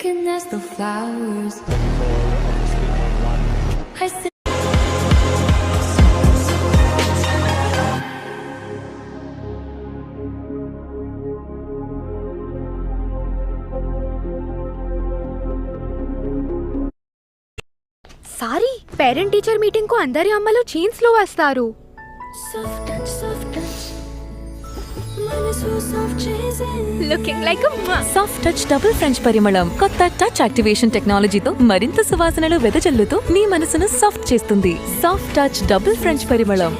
looking at the flowers. I said sorry, parent teacher meeting కు అందరి అమ్మలు చీన్స్ లో వస్తారు. soft touch. మనసు soft చేసే looking like soft touch double French పరిమళం కొత్త టచ్ యాక్టివేషన్ టెక్నాలజీతో మరింత సువాసనలు వెదజల్లుతూ మీ మనసును సాఫ్ట్ చేస్తుంది. సాఫ్ట్ టచ్ డబుల్ ఫ్రెంచ్ పరిమళం.